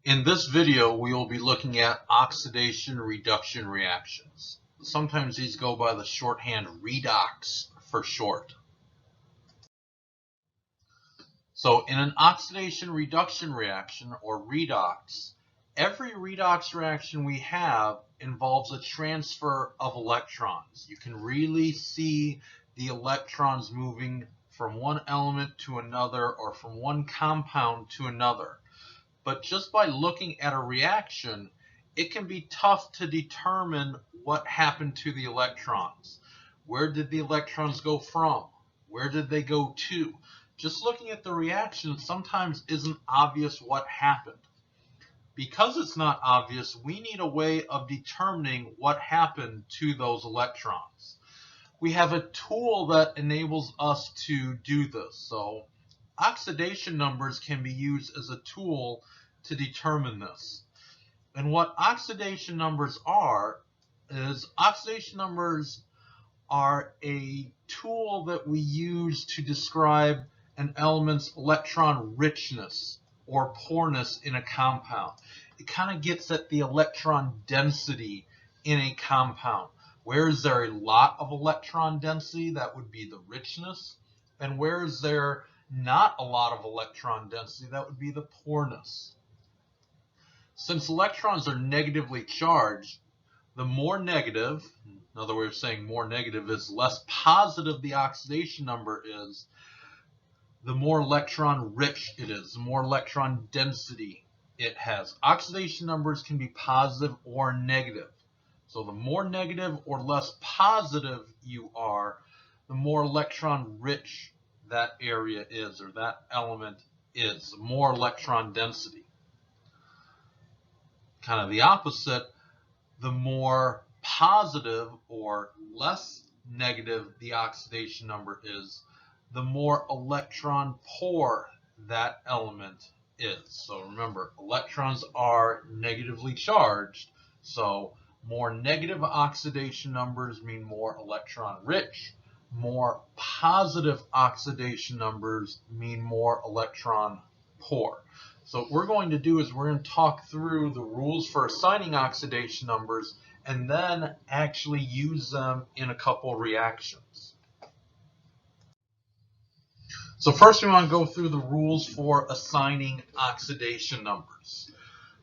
In this video, we will be looking at oxidation reduction reactions. Sometimes these go by the shorthand redox for short. So in an oxidation reduction reaction, or redox, every redox reaction we have involves a transfer of electrons. You can really see the electrons moving from one element to another or from one compound to another. But just by looking at a reaction, it can be tough to determine what happened to the electrons. Where did the electrons go from? Where did they go to? Just looking at the reaction sometimes isn't obvious what happened. Because it's not obvious, we need a way of determining what happened to those electrons. We have a tool that enables us to do this. So oxidation numbers can be used as a tool to determine this. And what oxidation numbers are a tool that we use to describe an element's electron richness or poorness in a compound. It kind of gets at the electron density in a compound. Where is there a lot of electron density? That would be the richness. And where is there not a lot of electron density? That would be the poorness. Since electrons are negatively charged, the more negative, another way of saying more negative is less positive the oxidation number is, the more electron rich it is, the more electron density it has. Oxidation numbers can be positive or negative. So the more negative or less positive you are, the more electron rich that area is, or that element is, the more electron density. Kind of the opposite, the more positive or less negative the oxidation number is, the more electron poor that element is. So remember, electrons are negatively charged, so more negative oxidation numbers mean more electron rich. More positive oxidation numbers mean more electron poor. So what we're going to do is we're going to talk through the rules for assigning oxidation numbers and then actually use them in a couple reactions. So first we want to go through the rules for assigning oxidation numbers.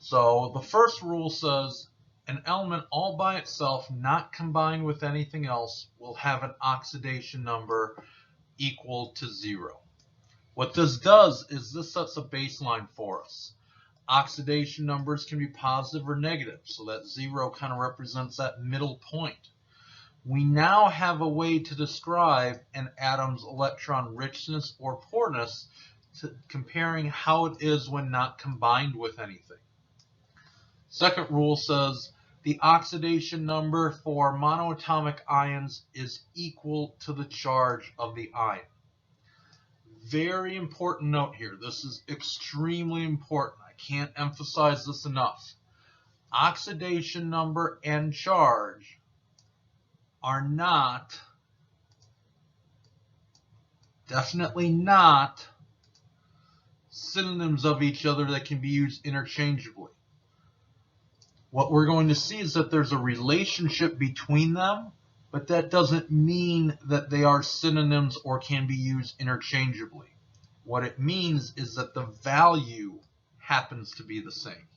So the first rule says an element all by itself, not combined with anything else, will have an oxidation number equal to 0. What this does is this sets a baseline for us. Oxidation numbers can be positive or negative, so that 0 kind of represents that middle point. We now have a way to describe an atom's electron richness or poorness, comparing how it is when not combined with anything. Second rule says the oxidation number for monoatomic ions is equal to the charge of the ion. Very important note here. This is extremely important. I can't emphasize this enough. Oxidation number and charge are not, definitely not, synonyms of each other that can be used interchangeably. What we're going to see is that there's a relationship between them, but that doesn't mean that they are synonyms or can be used interchangeably. What it means is that the value happens to be the same.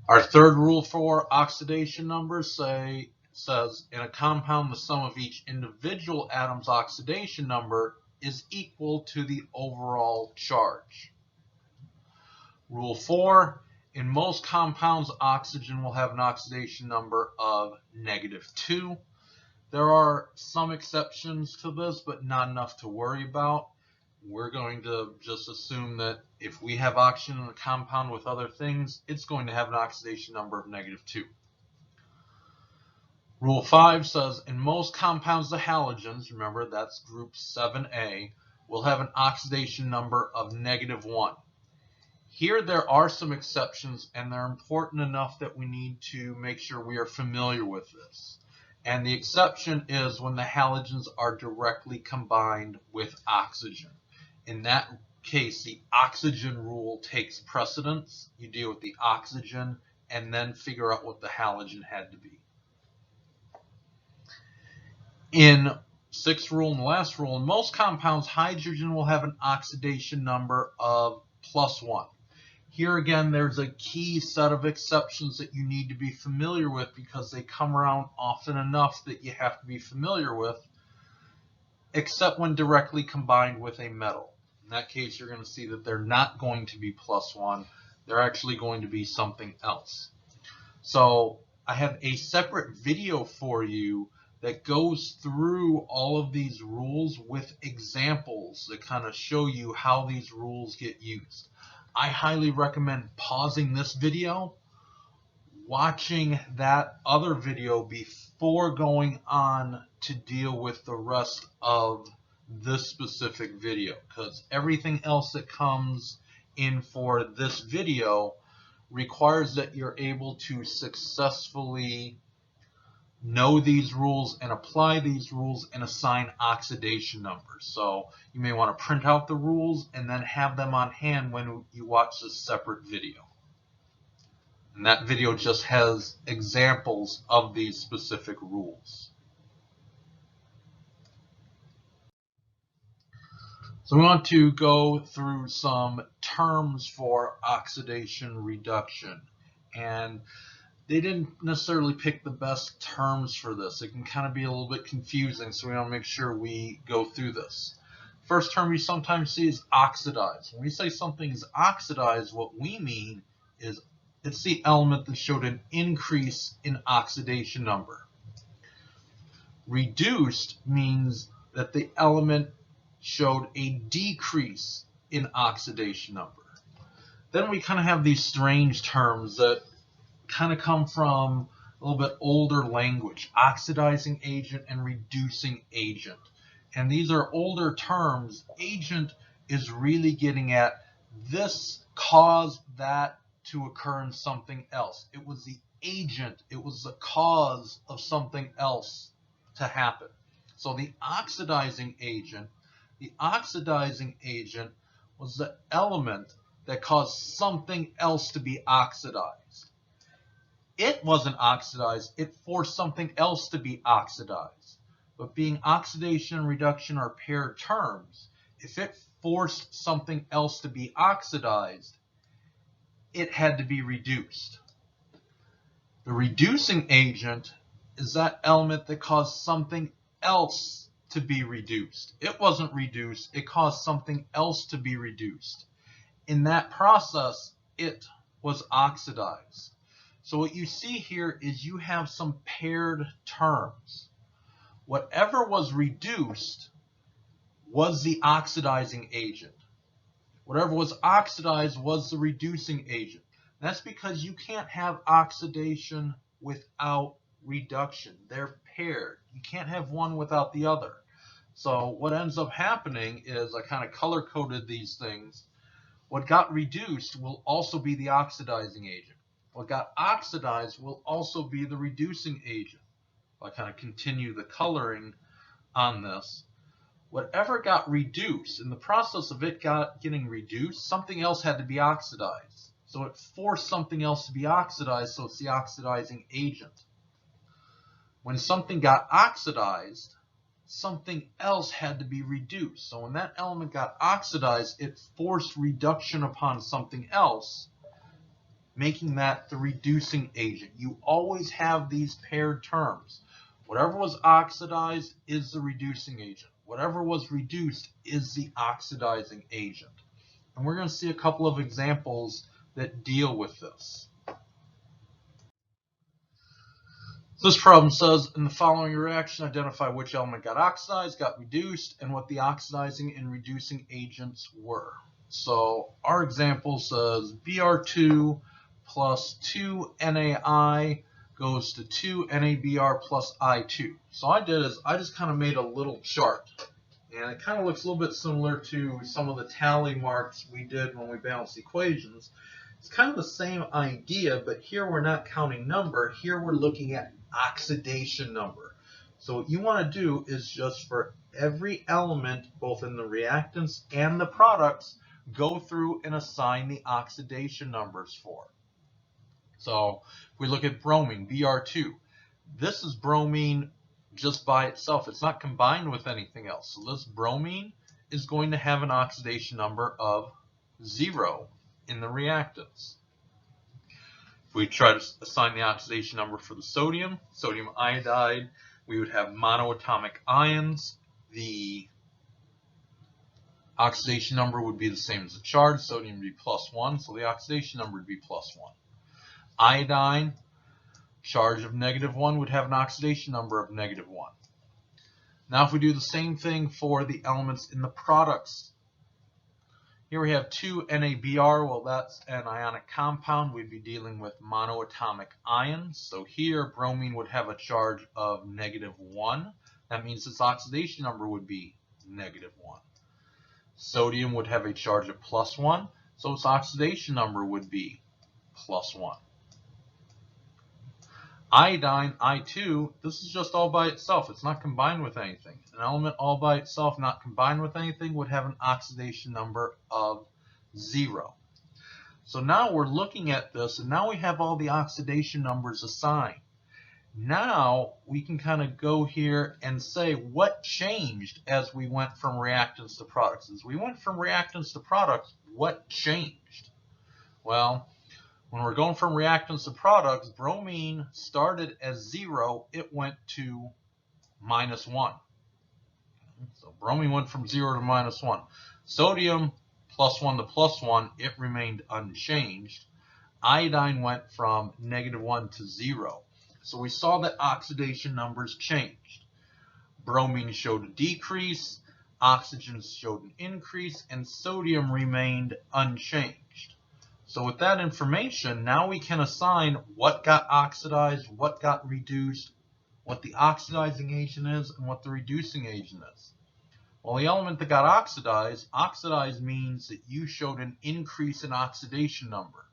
Our third rule for oxidation numbers says in a compound the sum of each individual atom's oxidation number is equal to the overall charge. Rule 4, in most compounds, oxygen will have an oxidation number of -2. There are some exceptions to this, but not enough to worry about. We're going to just assume that if we have oxygen in a compound with other things, it's going to have an oxidation number of -2. Rule 5 says in most compounds, the halogens, remember that's group 7A, will have an oxidation number of -1. Here there are some exceptions, and they're important enough that we need to make sure we are familiar with this. And the exception is when the halogens are directly combined with oxygen. In that case, the oxygen rule takes precedence. You deal with the oxygen and then figure out what the halogen had to be. In sixth rule and the last rule, in most compounds, hydrogen will have an oxidation number of +1. Here again, there's a key set of exceptions that you need to be familiar with because they come around often enough that you have to be familiar with, except when directly combined with a metal. In that case, you're going to see that they're not going to be +1. They're actually going to be something else. So I have a separate video for you that goes through all of these rules with examples that kind of show you how these rules get used. I highly recommend pausing this video, watching that other video before going on to deal with the rest of this specific video, because everything else that comes in for this video requires that you're able to successfully know these rules and apply these rules and assign oxidation numbers. So you may want to print out the rules and then have them on hand when you watch this separate video. And that video just has examples of these specific rules. So we want to go through some terms for oxidation reduction. And they didn't necessarily pick the best terms for this. It can kind of be a little bit confusing, so we want to make sure we go through this. First term we sometimes see is oxidized. When we say something is oxidized, what we mean is it's the element that showed an increase in oxidation number. Reduced means that the element showed a decrease in oxidation number. Then we kind of have these strange terms that kind of come from a little bit older language, oxidizing agent and reducing agent. And these are older terms. Agent is really getting at this caused that to occur in something else. It was the agent, it was the cause of something else to happen. So the oxidizing agent was the element that caused something else to be oxidized. It wasn't oxidized, it forced something else to be oxidized. But being oxidation and reduction are paired terms, if it forced something else to be oxidized, it had to be reduced. The reducing agent is that element that caused something else to be reduced. It wasn't reduced, it caused something else to be reduced. In that process, it was oxidized. So what you see here is you have some paired terms. Whatever was reduced was the oxidizing agent. Whatever was oxidized was the reducing agent. That's because you can't have oxidation without reduction. They're paired. You can't have one without the other. So what ends up happening is I kind of color-coded these things. What got reduced will also be the oxidizing agent. What got oxidized will also be the reducing agent. I kind of continue the coloring on this. Whatever got reduced, in the process of it getting reduced, something else had to be oxidized. So it forced something else to be oxidized, so it's the oxidizing agent. When something got oxidized, something else had to be reduced. So when that element got oxidized, it forced reduction upon something else, making that the reducing agent. You always have these paired terms. Whatever was oxidized is the reducing agent. Whatever was reduced is the oxidizing agent. And we're going to see a couple of examples that deal with this. This problem says, in the following reaction, identify which element got oxidized, got reduced, and what the oxidizing and reducing agents were. So our example says Br2 plus 2 NaI goes to 2 NaBr plus I2. So I did is I just kind of made a little chart. And it kind of looks a little bit similar to some of the tally marks we did when we balanced equations. It's kind of the same idea, but here we're not counting number. Here we're looking at oxidation number. So what you want to do is just for every element, both in the reactants and the products, go through and assign the oxidation numbers for. So if we look at bromine, Br2, this is bromine just by itself. It's not combined with anything else. So this bromine is going to have an oxidation number of 0 in the reactants. If we try to assign the oxidation number for the sodium iodide, we would have monoatomic ions. The oxidation number would be the same as the charge. Sodium would be +1, so the oxidation number would be +1. Iodine, charge of -1, would have an oxidation number of -1. Now if we do the same thing for the elements in the products, here we have 2NaBr. Well, that's an ionic compound. We'd be dealing with monoatomic ions. So here bromine would have a charge of -1. That means its oxidation number would be -1. Sodium would have a charge of +1, so its oxidation number would be +1. Iodine, I2, this is just all by itself. It's not combined with anything. An element all by itself, not combined with anything, would have an oxidation number of 0. So now we're looking at this, and now we have all the oxidation numbers assigned. Now we can kind of go here and say what changed as we went from reactants to products. As we went from reactants to products, what changed? Well, when we're going from reactants to products, bromine started as 0, it went to -1. So bromine went from 0 to -1. Sodium, +1 to +1, it remained unchanged. Iodine went from -1 to 0. So we saw that oxidation numbers changed. Bromine showed a decrease, oxygen showed an increase, and sodium remained unchanged. So with that information, now we can assign what got oxidized, what got reduced, what the oxidizing agent is, and what the reducing agent is. Well, the element that got oxidized means that you showed an increase in oxidation number.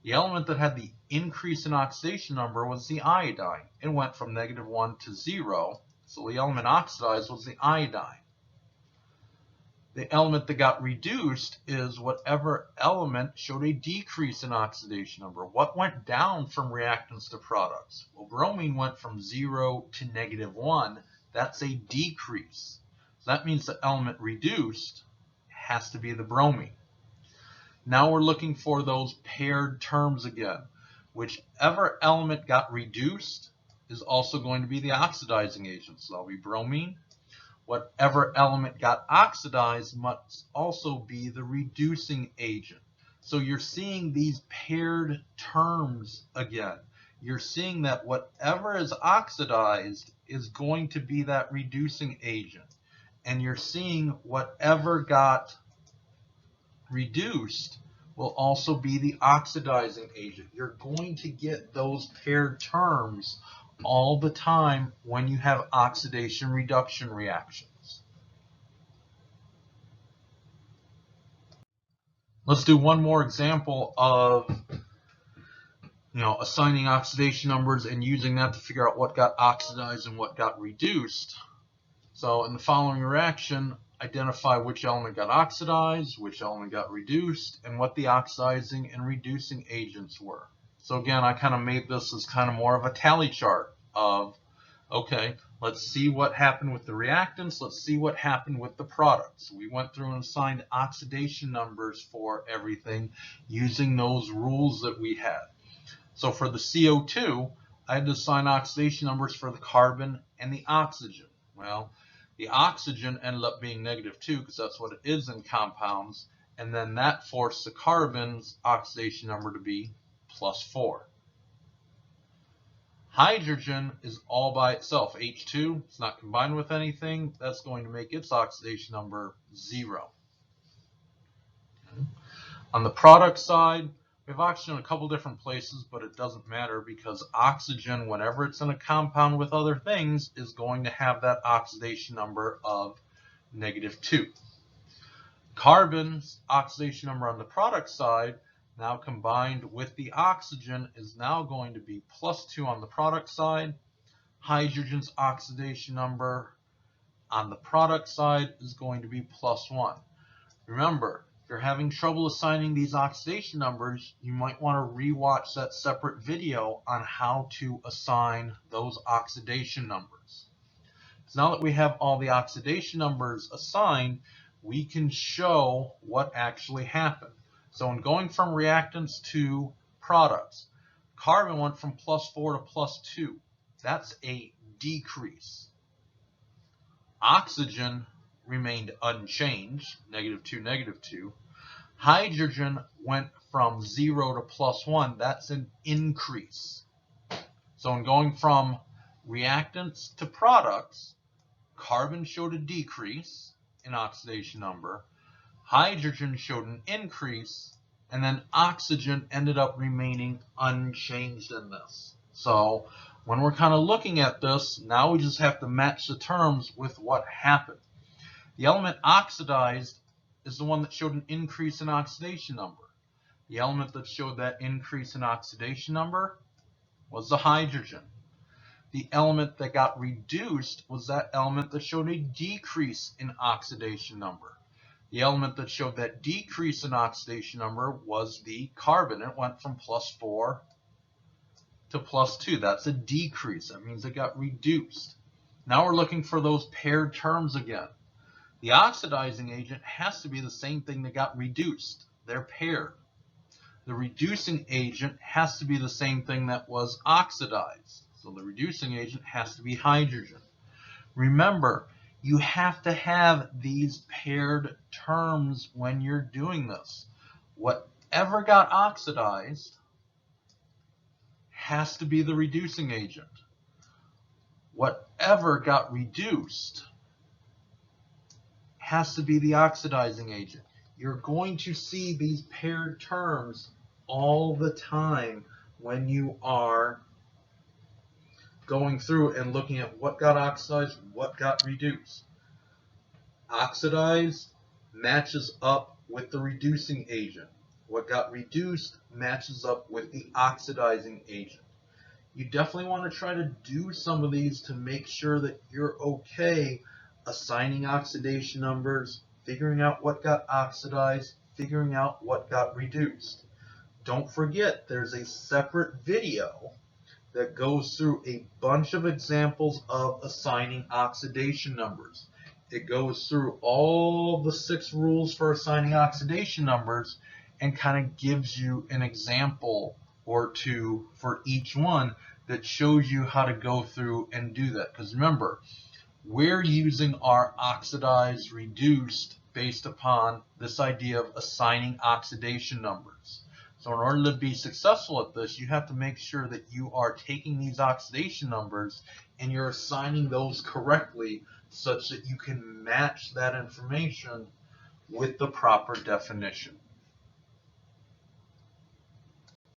The element that had the increase in oxidation number was the iodine. It went from -1 to 0, so the element oxidized was the iodine. The element that got reduced is whatever element showed a decrease in oxidation number. What went down from reactants to products? Well, bromine went from 0 to -1. That's a decrease. So that means the element reduced has to be the bromine. Now we're looking for those paired terms again. Whichever element got reduced is also going to be the oxidizing agent. So that'll be bromine. Whatever element got oxidized must also be the reducing agent. So you're seeing these paired terms again. You're seeing that whatever is oxidized is going to be that reducing agent. And you're seeing whatever got reduced will also be the oxidizing agent. You're going to get those paired terms all the time when you have oxidation reduction reactions. Let's do one more example of assigning oxidation numbers and using that to figure out what got oxidized and what got reduced. So in the following reaction, identify which element got oxidized, which element got reduced, and what the oxidizing and reducing agents were. So again, I kind of made this as kind of more of a tally chart of, okay, let's see what happened with the reactants, let's see what happened with the products. We went through and assigned oxidation numbers for everything using those rules that we had. So for the CO2, I had to assign oxidation numbers for the carbon and the oxygen. Well, the oxygen ended up being -2 because that's what it is in compounds, and then that forced the carbon's oxidation number to be +4. Hydrogen is all by itself, H2, it's not combined with anything, that's going to make its oxidation number 0. Okay. On the product side, we have oxygen in a couple different places, but it doesn't matter because oxygen, whenever it's in a compound with other things, is going to have that oxidation number of -2. Carbon's oxidation number on the product side, now combined with the oxygen, is now going to be +2 on the product side. Hydrogen's oxidation number on the product side is going to be +1. Remember, If you're having trouble assigning these oxidation numbers, you might want to rewatch that separate video on how to assign those oxidation numbers. So now that we have all the oxidation numbers assigned, we can show what actually happened. So in going from reactants to products, carbon went from +4 to +2. That's a decrease. Oxygen remained unchanged, -2, -2. Hydrogen went from 0 to +1. That's an increase. So in going from reactants to products, carbon showed a decrease in oxidation number, hydrogen showed an increase, and then oxygen ended up remaining unchanged in this. So when we're kind of looking at this, now we just have to match the terms with what happened. The element oxidized is the one that showed an increase in oxidation number. The element that showed that increase in oxidation number was the hydrogen. The element that got reduced was that element that showed a decrease in oxidation number. The element that showed that decrease in oxidation number was the carbon. It went from +4 to +2. That's a decrease. That means it got reduced. Now we're looking for those paired terms again. The oxidizing agent has to be the same thing that got reduced. They're paired. The reducing agent has to be the same thing that was oxidized. So the reducing agent has to be hydrogen. Remember, you have to have these paired terms when you're doing this. Whatever got oxidized has to be the reducing agent. Whatever got reduced has to be the oxidizing agent. You're going to see these paired terms all the time when you are going through and looking at what got oxidized, what got reduced. Oxidized matches up with the reducing agent. What got reduced matches up with the oxidizing agent. You definitely want to try to do some of these to make sure that you're okay assigning oxidation numbers, figuring out what got oxidized, figuring out what got reduced. Don't forget, there's a separate video that goes through a bunch of examples of assigning oxidation numbers. It goes through all the 6 rules for assigning oxidation numbers and kind of gives you an example or two for each one that shows you how to go through and do that. Because remember, we're using our oxidized, reduced based upon this idea of assigning oxidation numbers. So in order to be successful at this, you have to make sure that you are taking these oxidation numbers and you're assigning those correctly such that you can match that information with the proper definition.